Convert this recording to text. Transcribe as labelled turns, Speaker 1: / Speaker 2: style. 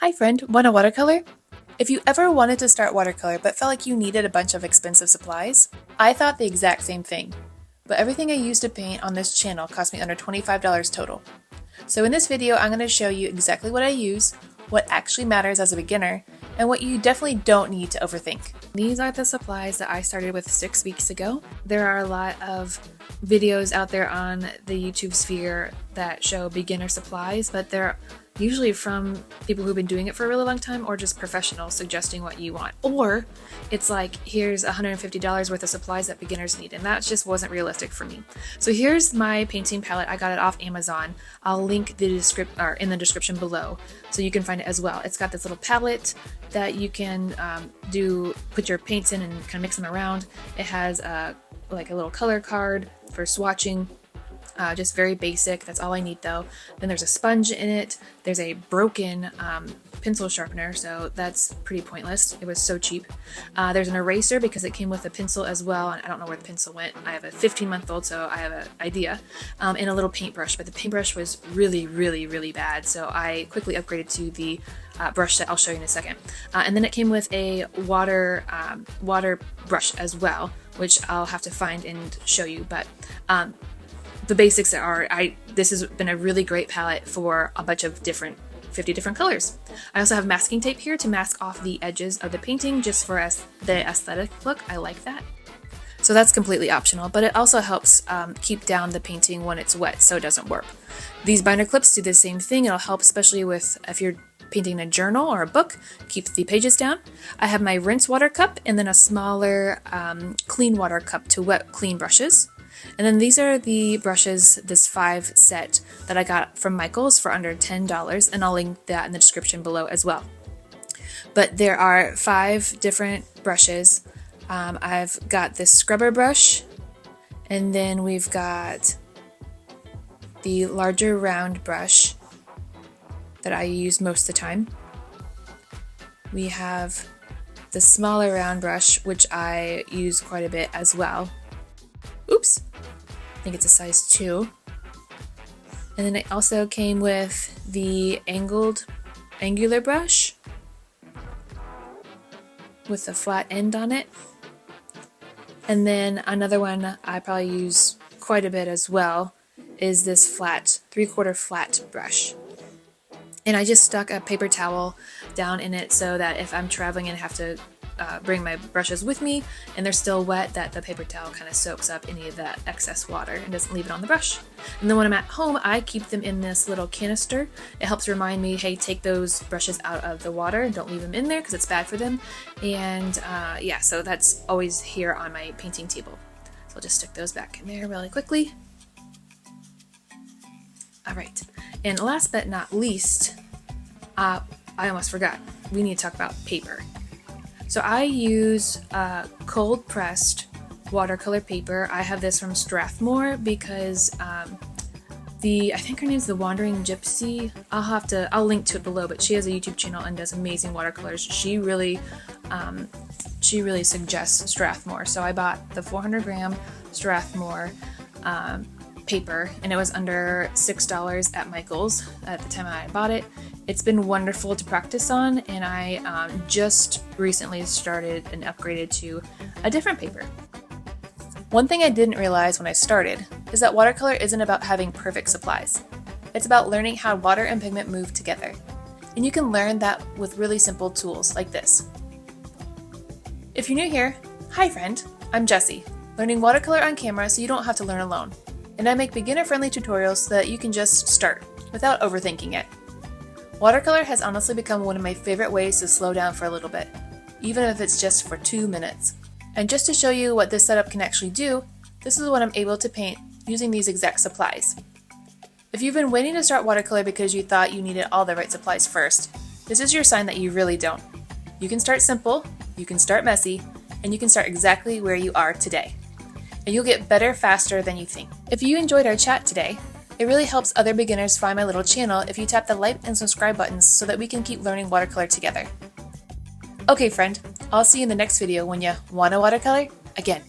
Speaker 1: Hi friend, want a watercolor? If you ever wanted to start watercolor but felt like you needed a bunch of expensive supplies, I thought the exact same thing. But everything I use to paint on this channel cost me under $25 total. So in this video I'm going to show you exactly what I use, what actually matters as a beginner, and what you definitely don't need to overthink. These are the supplies that I started with 6 weeks ago. There are a lot of videos out there on the YouTube sphere that show beginner supplies, but they're usually from people who've been doing it for a really long time or just professionals suggesting what you want. Or it's like, here's $150 worth of supplies that beginners need, and that just wasn't realistic for me. So here's my painting palette. I got it off Amazon. I'll link the in the description below so you can find it as well. It's got this little palette that you can put your paints in and kind of mix them around. It has like a little color card for swatching. Just very basic. That's all I need though. Then there's a sponge in it. There's a broken pencil sharpener, so that's pretty pointless. It was so cheap. There's an eraser because it came with a pencil as well, and I don't know where the pencil went. I have a 15-month-old, so I have an idea. And a little paintbrush, but the paintbrush was really, really, really bad, so I quickly upgraded to the brush that I'll show you in a second. And then it came with a water brush as well, which I'll have to find and show you, but the basics are, this has been a really great palette for a bunch of 50 different colors. I also have masking tape here to mask off the edges of the painting just for the aesthetic look. I like that. So that's completely optional, but it also helps keep down the painting when it's wet so it doesn't warp. These binder clips do the same thing. It'll help especially with if you're painting a journal or a book, keep the pages down. I have my rinse water cup and then a smaller clean water cup to wet clean brushes. And then these are the brushes, this 5 set that I got from Michael's for under $10, and I'll link that in the description below as well. But there are 5 different brushes. I've got this scrubber brush, and then we've got the larger round brush that I use most of the time. We have the smaller round brush, which I use quite a bit as well. Oops, I think it's a size 2. And then it also came with the angular brush with a flat end on it. And then another one I probably use quite a bit as well is this flat, 3/4 flat brush. And I just stuck a paper towel down in it so that if I'm traveling and have to bring my brushes with me and they're still wet, that the paper towel kind of soaks up any of that excess water and doesn't leave it on the brush. And then when I'm at home, I keep them in this little canister. It helps remind me, hey, take those brushes out of the water and don't leave them in there because it's bad for them. And yeah, so that's always here on my painting table. So I'll just stick those back in there really quickly. All right, and last but not least, I almost forgot, we need to talk about paper. So I use cold pressed watercolor paper. I have this from Strathmore because I think her name's the Wandering Gypsy. I'll link to it below, but she has a YouTube channel and does amazing watercolors. She really suggests Strathmore. So I bought the 400-gram Strathmore paper, and it was under $6 at Michael's at the time I bought it. It's been wonderful to practice on, and I just recently started and upgraded to a different paper. One thing I didn't realize when I started is that watercolor isn't about having perfect supplies. It's about learning how water and pigment move together. And you can learn that with really simple tools like this. If you're new here, hi friend, I'm Jessie, learning watercolor on camera so you don't have to learn alone. And I make beginner-friendly tutorials so that you can just start without overthinking it. Watercolor has honestly become one of my favorite ways to slow down for a little bit, even if it's just for 2 minutes. And just to show you what this setup can actually do, this is what I'm able to paint using these exact supplies. If you've been waiting to start watercolor because you thought you needed all the right supplies first, this is your sign that you really don't. You can start simple, you can start messy, and you can start exactly where you are today. And you'll get better faster than you think. If you enjoyed our chat today, it really helps other beginners find my little channel if you tap the like and subscribe buttons so that we can keep learning watercolor together. Okay friend, I'll see you in the next video when you want to watercolor again.